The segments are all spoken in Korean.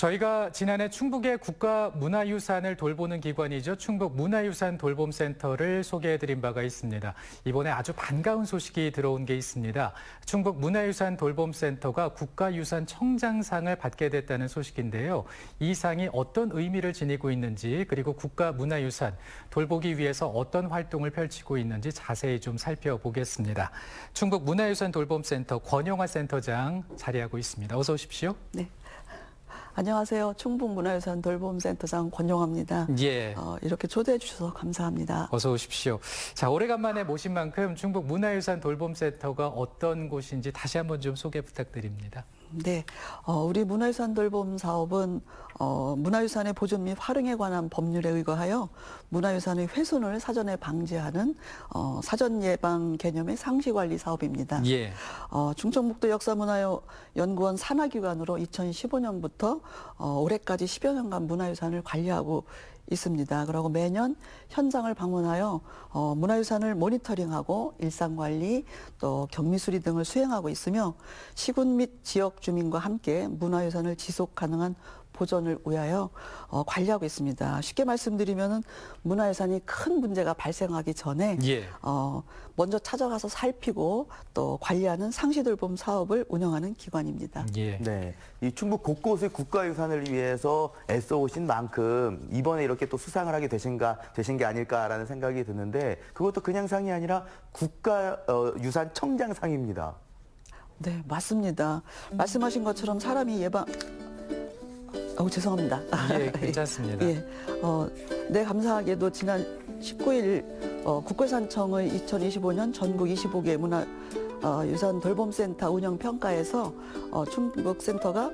저희가 지난해 충북의 국가문화유산을 돌보는 기관이죠. 충북문화유산 돌봄센터를 소개해드린 바가 있습니다. 이번에 아주 반가운 소식이 들어온 게 있습니다. 충북문화유산 돌봄센터가 국가유산 청장상을 받게 됐다는 소식인데요. 이 상이 어떤 의미를 지니고 있는지, 그리고 국가문화유산 돌보기 위해서 어떤 활동을 펼치고 있는지 자세히 좀 살펴보겠습니다. 충북문화유산 돌봄센터 권영화 센터장 자리하고 있습니다. 어서 오십시오. 네. 안녕하세요. 충북문화유산 돌봄센터장 권영화입니다. 예. 이렇게 초대해 주셔서 감사합니다. 어서 오십시오. 자, 오래간만에 모신 만큼 충북문화유산 돌봄센터가 어떤 곳인지 다시 한번 좀 소개 부탁드립니다. 네, 우리 문화유산 돌봄 사업은 문화유산의 보존 및 활용에 관한 법률에 의거하여 문화유산의 훼손을 사전에 방지하는 사전 예방 개념의 상시관리 사업입니다. 예. 충청북도 역사문화연구원 산하기관으로 2015년부터 올해까지 10여 년간 문화유산을 관리하고 있습니다. 그리고 매년 현장을 방문하여 문화유산을 모니터링하고 일상관리 또 격리수리 등을 수행하고 있으며 시군 및 지역 주민과 함께 문화유산을 지속 가능한 보존을 위하여 관리하고 있습니다. 쉽게 말씀드리면은 문화유산이 큰 문제가 발생하기 전에 먼저 찾아가서 살피고 또 관리하는 상시돌봄 사업을 운영하는 기관입니다. 예. 네, 이 충북 곳곳의 국가유산을 위해서 애써 오신 만큼 이번에 이렇게 또 수상을 하게 되신 게 아닐까라는 생각이 드는데, 그것도 그냥 상이 아니라 국가유산 청장상입니다. 네, 맞습니다. 말씀하신 것처럼 사람이 죄송합니다. 예, 괜찮습니다. 예, 네, 감사하게도 지난 19일 국가유산청의 2025년 전국 25개 문화유산 돌봄센터 운영평가에서 충북센터가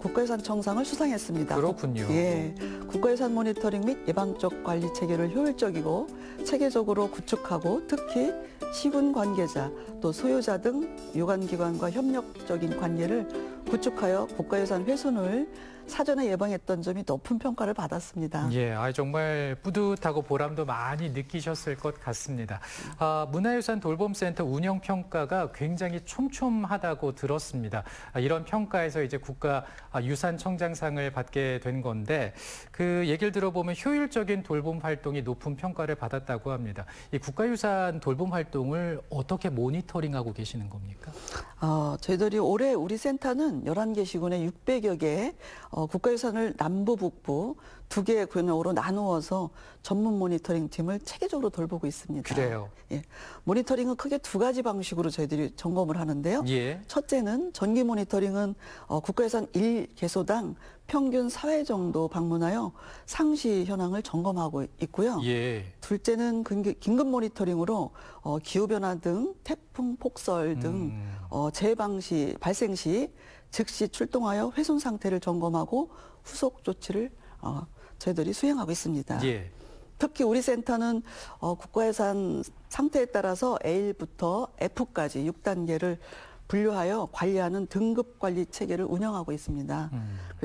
국가유산 청상을 수상했습니다. 그렇군요. 예, 국가유산 모니터링 및 예방적 관리 체계를 효율적이고 체계적으로 구축하고 특히 시군 관계자 또 소유자 등 유관기관과 협력적인 관계를 구축하여 국가유산 훼손을 사전에 예방했던 점이 높은 평가를 받았습니다. 예, 정말 뿌듯하고 보람도 많이 느끼셨을 것 같습니다. 문화유산 돌봄센터 운영 평가가 굉장히 촘촘하다고 들었습니다. 이런 평가에서 이제 국가유산 청장상을 받게 된 건데, 그 얘기를 들어보면 효율적인 돌봄 활동이 높은 평가를 받았다고 합니다. 이 국가유산 돌봄 활동을 어떻게 모니터링하고 계시는 겁니까? 저희들이 올해 우리 센터는 11개 시군에 600여 개의 국가유산을 남부, 북부 2개의 근역으로 나누어서 전문 모니터링 팀을 체계적으로 돌보고 있습니다. 그래요? 예. 모니터링은 크게 2가지 방식으로 저희들이 점검을 하는데요. 예. 첫째는 정기 모니터링은 국가유산 1개소당 평균 4회 정도 방문하여 상시 현황을 점검하고 있고요. 예. 둘째는 긴급 모니터링으로 기후변화 등 태풍, 폭설 등 재해 발생 시 즉시 출동하여 훼손 상태를 점검하고 후속 조치를 저희들이 수행하고 있습니다. 예. 특히 우리 센터는 국가유산 상태에 따라서 A부터 F까지 6단계를 분류하여 관리하는 등급 관리 체계를 운영하고 있습니다.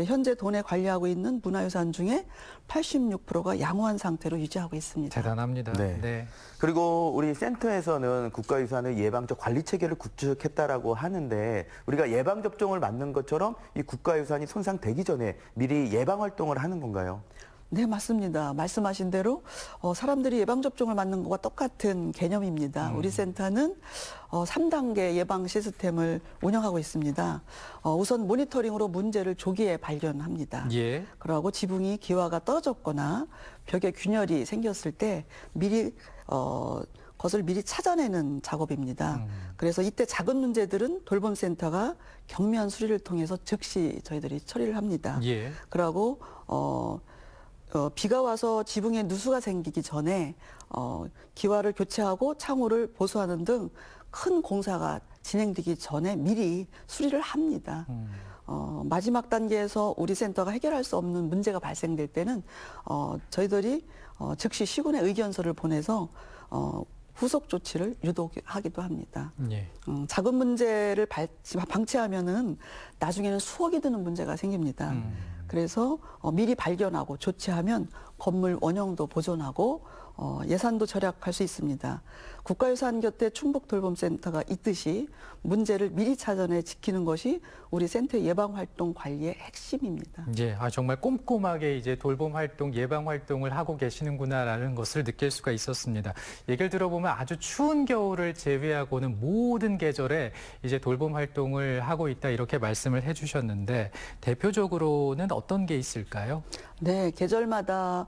현재 도내 관리하고 있는 문화유산 중에 86%가 양호한 상태로 유지하고 있습니다. 대단합니다. 네. 네. 그리고 우리 센터에서는 국가유산의 예방적 관리 체계를 구축했다라고 하는데, 우리가 예방 접종을 맞는 것처럼 이 국가유산이 손상되기 전에 미리 예방 활동을 하는 건가요? 네, 맞습니다. 말씀하신 대로 사람들이 예방접종을 맞는 것과 똑같은 개념입니다. 우리 센터는 3단계 예방 시스템을 운영하고 있습니다. 우선 모니터링으로 문제를 조기에 발견합니다. 예. 그러고 지붕이 기와가 떨어졌거나 벽에 균열이 생겼을 때 미리 것을 미리 찾아내는 작업입니다. 그래서 이때 작은 문제들은 돌봄센터가 경미한 수리를 통해서 즉시 저희들이 처리를 합니다. 예. 그러고 비가 와서 지붕에 누수가 생기기 전에 기와를 교체하고 창호를 보수하는 등 큰 공사가 진행되기 전에 미리 수리를 합니다. 마지막 단계에서 우리 센터가 해결할 수 없는 문제가 발생될 때는 저희들이 즉시 시군에 의견서를 보내서 후속 조치를 유도하기도 합니다. 예. 작은 문제를 방치하면은 나중에는 수억이 드는 문제가 생깁니다. 그래서 미리 발견하고 조치하면 건물 원형도 보존하고 예산도 절약할 수 있습니다. 국가유산 곁에 충북돌봄센터가 있듯이 문제를 미리 사전에 지키는 것이 우리 센터의 예방활동 관리의 핵심입니다. 예, 정말 꼼꼼하게 이제 돌봄 활동, 예방 활동을 하고 계시는구나라는 것을 느낄 수가 있었습니다. 얘기를 들어보면 아주 추운 겨울을 제외하고는 모든 계절에 이제 돌봄 활동을 하고 있다 이렇게 말씀을 해주셨는데 대표적으로는 어떤 게 있을까요? 네, 계절마다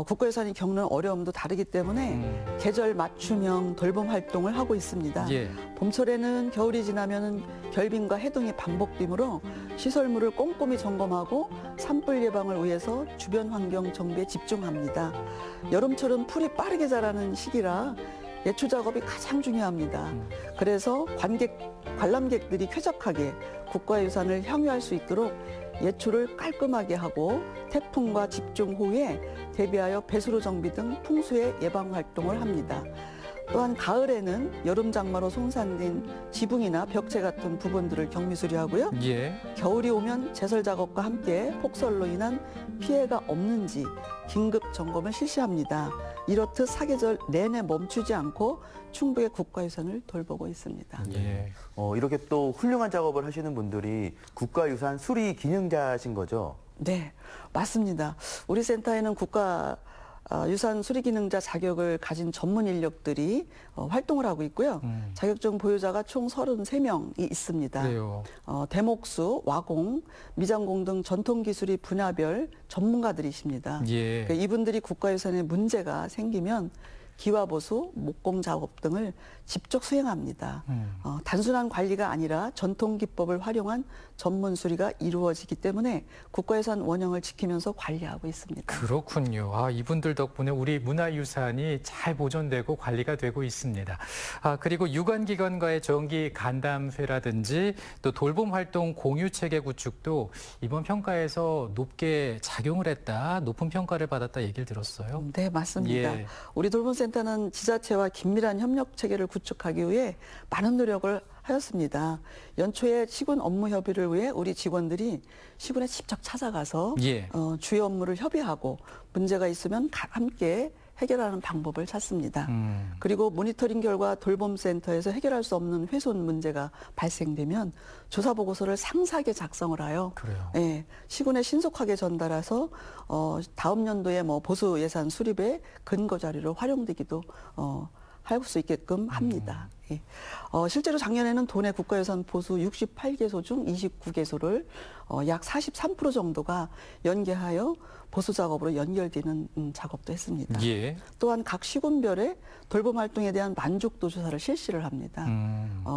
국가유산이 겪는 어려움도 다르기 때문에 계절 맞춤형 돌봄 활동을 하고 있습니다. 예. 봄철에는 겨울이 지나면 결빙과 해동이 반복되므로 시설물을 꼼꼼히 점검하고 산불 예방을 위해서 주변 환경 정비에 집중합니다. 여름철은 풀이 빠르게 자라는 시기라 예초 작업이 가장 중요합니다. 그래서 관람객들이 쾌적하게 국가유산을 향유할 수 있도록 예초를 깔끔하게 하고 태풍과 집중 후에 대비하여 배수로 정비 등 풍수의 예방 활동을 합니다. 또한 가을에는 여름 장마로 손상된 지붕이나 벽체 같은 부분들을 경미 수리하고요. 예. 겨울이 오면 제설 작업과 함께 폭설로 인한 피해가 없는지 긴급 점검을 실시합니다. 이렇듯 사계절 내내 멈추지 않고 충북의 국가유산을 돌보고 있습니다. 예. 이렇게 또 훌륭한 작업을 하시는 분들이 국가유산 수리 기능자신 거죠? 네, 맞습니다. 우리 센터에는 국가유산 수리기능자 자격을 가진 전문 인력들이 활동을 하고 있고요. 자격증 보유자가 총 33명이 있습니다. 그래요. 대목수, 와공, 미장공 등 전통기술이 분야별 전문가들이십니다. 예. 그러니까 이분들이 국가유산에 문제가 생기면 기와보수, 목공 작업 등을 직접 수행합니다. 단순한 관리가 아니라 전통 기법을 활용한 전문 수리가 이루어지기 때문에 국가유산 원형을 지키면서 관리하고 있습니다. 그렇군요. 이분들 덕분에 우리 문화유산이 잘 보존되고 관리가 되고 있습니다. 그리고 유관기관과의 정기 간담회라든지 또 돌봄 활동 공유 체계 구축도 이번 평가에서 높게 작용을 했다, 높은 평가를 받았다 얘기를 들었어요. 네, 맞습니다. 예. 우리 돌봄센터는 지자체와 긴밀한 협력 체계를 구축하기 위해 많은 노력을 하였습니다. 연초에 시군 업무 협의를 위해 우리 직원들이 시군에 직접 찾아가서 예. 주요 업무를 협의하고 문제가 있으면 함께 해결하는 방법을 찾습니다. 그리고 모니터링 결과 돌봄센터에서 해결할 수 없는 훼손 문제가 발생되면 조사 보고서를 상세하게 작성을 하여 그래요. 예, 시군에 신속하게 전달해서 다음 연도에 보수 예산 수립에 근거 자료로 활용되기도 할 수 있게끔 합니다. 예. 실제로 작년에는 도내 국가유산 보수 68개소 중 29개소를 약 43% 정도가 연계하여 보수 작업으로 연결되는 작업도 했습니다. 예. 또한 각 시군별의 돌봄 활동에 대한 만족도 조사를 실시를 합니다.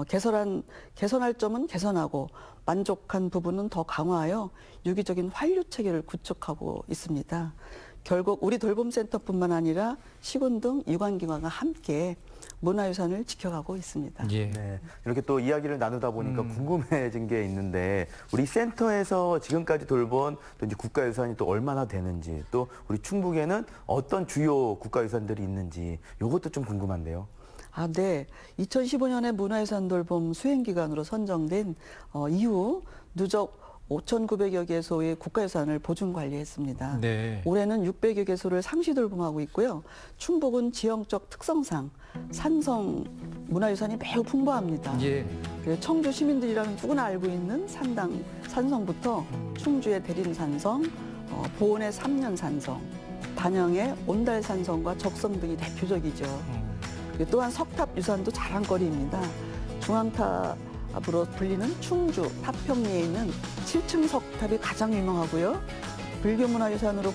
개선할 점은 개선하고 만족한 부분은 더 강화하여 유기적인 환류 체계를 구축하고 있습니다. 결국 우리 돌봄센터뿐만 아니라 시군 등 유관기관과 함께 문화유산을 지켜가고 있습니다. 예. 네, 이렇게 또 이야기를 나누다 보니까 궁금해진 게 있는데 우리 센터에서 지금까지 돌본 또 이제 국가유산이 또 얼마나 되는지 또 우리 충북에는 어떤 주요 국가유산들이 있는지 이것도 좀 궁금한데요. 네. 2015년에 문화유산 돌봄 수행기관으로 선정된 이후 누적 5,900여 개소의 국가유산을 보존 관리했습니다. 네. 올해는 600여 개소를 상시 돌봄하고 있고요. 충북은 지형적 특성상 산성 문화유산이 매우 풍부합니다. 예. 청주 시민들이라면 누구나 알고 있는 산성부터 충주의 대림산성, 보은의 삼년산성, 단영의 온달산성과 적성 등이 대표적이죠. 또한 석탑유산도 자랑거리입니다. 중앙탑으로 불리는 충주 탑평리에 있는 7층 석탑이 가장 유명하고요. 불교문화유산으로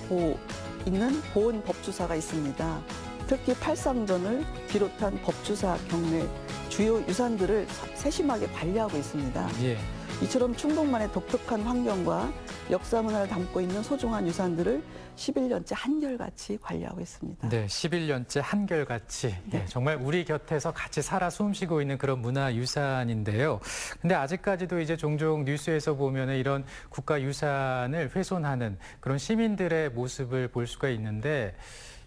있는 보은 법주사가 있습니다. 특히 팔상전을 비롯한 법주사 경내 주요 유산들을 세심하게 관리하고 있습니다. 예. 이처럼 충북만의 독특한 환경과 역사 문화를 담고 있는 소중한 유산들을 11년째 한결같이 관리하고 있습니다. 네, 11년째 한결같이 정말 우리 곁에서 같이 살아 숨쉬고 있는 그런 문화유산인데요. 근데 아직까지도 이제 종종 뉴스에서 보면 이런 국가유산을 훼손하는 그런 시민들의 모습을 볼 수가 있는데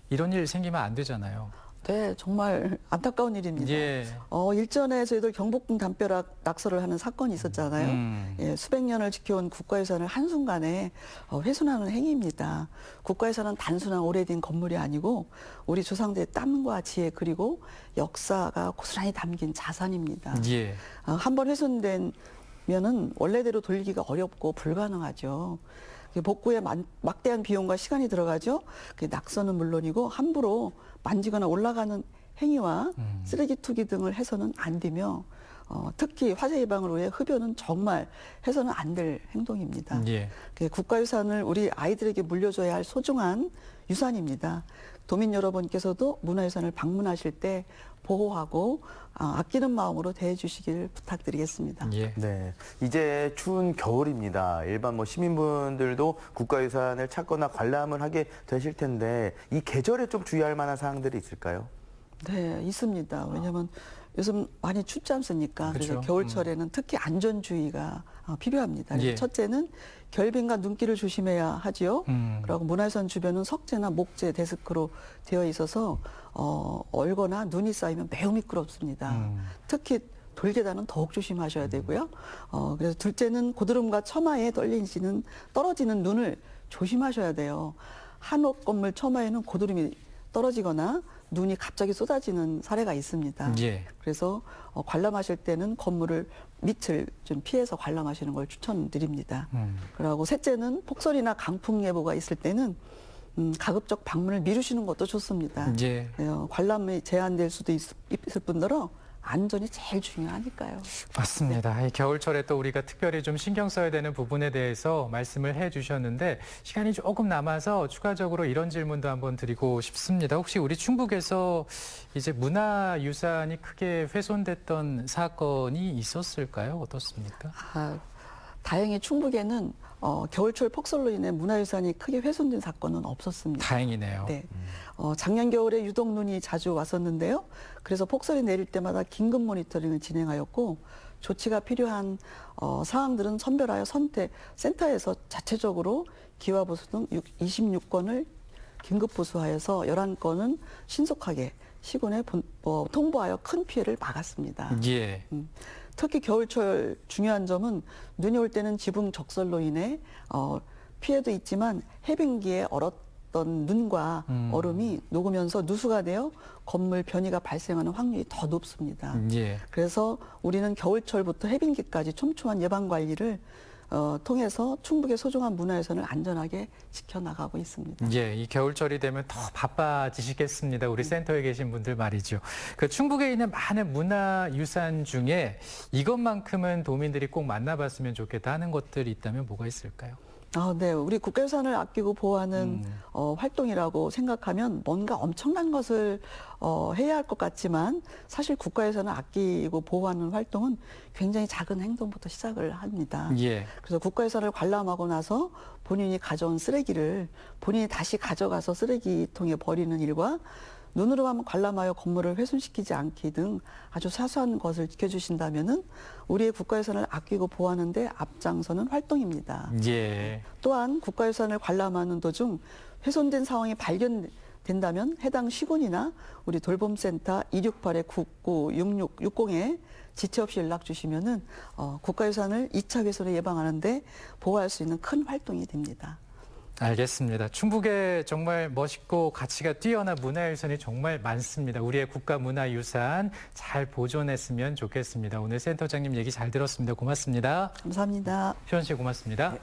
이런 일 생기면 안 되잖아요. 네, 정말 안타까운 일입니다. 예. 일전에 저희들 경복궁 담벼락 낙서를 하는 사건이 있었잖아요. 예, 수백 년을 지켜온 국가유산을 한순간에 훼손하는 행위입니다. 국가유산은 단순한 오래된 건물이 아니고 우리 조상들의 땀과 지혜 그리고 역사가 고스란히 담긴 자산입니다. 예. 한번 훼손되면은 원래대로 돌리기가 어렵고 불가능하죠. 복구에 막대한 비용과 시간이 들어가죠. 낙서는 물론이고 함부로 만지거나 올라가는 행위와 쓰레기 투기 등을 해서는 안 되며 특히 화재 예방을 위해 흡연은 정말 해서는 안 될 행동입니다. 예. 국가유산을 우리 아이들에게 물려줘야 할 소중한 유산입니다. 도민 여러분께서도 문화유산을 방문하실 때 보호하고 아끼는 마음으로 대해주시길 부탁드리겠습니다. 예. 네, 이제 추운 겨울입니다. 일반 시민분들도 국가유산을 찾거나 관람을 하게 되실 텐데 이 계절에 좀 주의할 만한 사항들이 있을까요? 네, 있습니다. 왜냐하면 요즘 많이 춥지 않습니까? 그렇죠. 그래서 겨울철에는 특히 안전주의가 필요합니다. 예. 첫째는 결빙과 눈길을 조심해야 하지요. 그리고 문화유산 주변은 석재나 목재, 데스크로 되어 있어서 얼거나 눈이 쌓이면 매우 미끄럽습니다. 특히 돌계단은 더욱 조심하셔야 되고요. 그래서 둘째는 고드름과 처마에 떨어지는 눈을 조심하셔야 돼요. 한옥 건물 처마에는 고드름이 떨어지거나 눈이 갑자기 쏟아지는 사례가 있습니다. 예. 그래서 관람하실 때는 건물을 밑을 좀 피해서 관람하시는 걸 추천드립니다. 그리고 셋째는 폭설이나 강풍 예보가 있을 때는 가급적 방문을 미루시는 것도 좋습니다. 예. 관람이 제한될 수도 있을 뿐더러 안전이 제일 중요하니까요. 맞습니다. 이 겨울철에 또 우리가 특별히 좀 신경 써야 되는 부분에 대해서 말씀을 해주셨는데 시간이 조금 남아서 추가적으로 이런 질문도 한번 드리고 싶습니다. 혹시 우리 충북에서 이제 문화유산이 크게 훼손됐던 사건이 있었을까요? 어떻습니까? 다행히 충북에는 겨울철 폭설로 인해 문화유산이 크게 훼손된 사건은 없었습니다. 다행이네요. 네. 작년 겨울에 유독 눈이 자주 왔었는데요. 그래서 폭설이 내릴 때마다 긴급 모니터링을 진행하였고 조치가 필요한 사항들은 선별하여 센터에서 자체적으로 기와보수 등 26건을 긴급 보수하여서 11건은 신속하게 시군에 통보하여 큰 피해를 막았습니다. 예. 특히 겨울철 중요한 점은 눈이 올 때는 지붕 적설로 인해 피해도 있지만 해빙기에 얼었던 눈과 얼음이 녹으면서 누수가 되어 건물 변이가 발생하는 확률이 더 높습니다. 예. 그래서 우리는 겨울철부터 해빙기까지 촘촘한 예방 관리를 통해서 충북의 소중한 문화유산을 안전하게 지켜나가고 있습니다. 예, 이 겨울철이 되면 더 바빠지시겠습니다. 우리 센터에 계신 분들 말이죠. 그 충북에 있는 많은 문화유산 중에 이것만큼은 도민들이 꼭 만나봤으면 좋겠다 하는 것들이 있다면 뭐가 있을까요? 네. 우리 국가유산을 아끼고 보호하는 활동이라고 생각하면 뭔가 엄청난 것을 해야 할 것 같지만 사실 국가유산을 아끼고 보호하는 활동은 굉장히 작은 행동부터 시작을 합니다. 예. 그래서 국가유산을 관람하고 나서 본인이 가져온 쓰레기를 본인이 다시 가져가서 쓰레기통에 버리는 일과 눈으로만 관람하여 건물을 훼손시키지 않기 등 아주 사소한 것을 지켜주신다면은 우리의 국가유산을 아끼고 보호하는 데 앞장서는 활동입니다. 예. 또한 국가유산을 관람하는 도중 훼손된 상황이 발견된다면 해당 시군이나 우리 돌봄센터 268-996660에 지체 없이 연락 주시면은 국가유산을 2차 훼손을 예방하는데 보호할 수 있는 큰 활동이 됩니다. 알겠습니다. 충북에 정말 멋있고 가치가 뛰어난 문화유산이 정말 많습니다. 우리의 국가문화유산 잘 보존했으면 좋겠습니다. 오늘 센터장님 얘기 잘 들었습니다. 고맙습니다. 감사합니다. 시원 씨 고맙습니다. 네.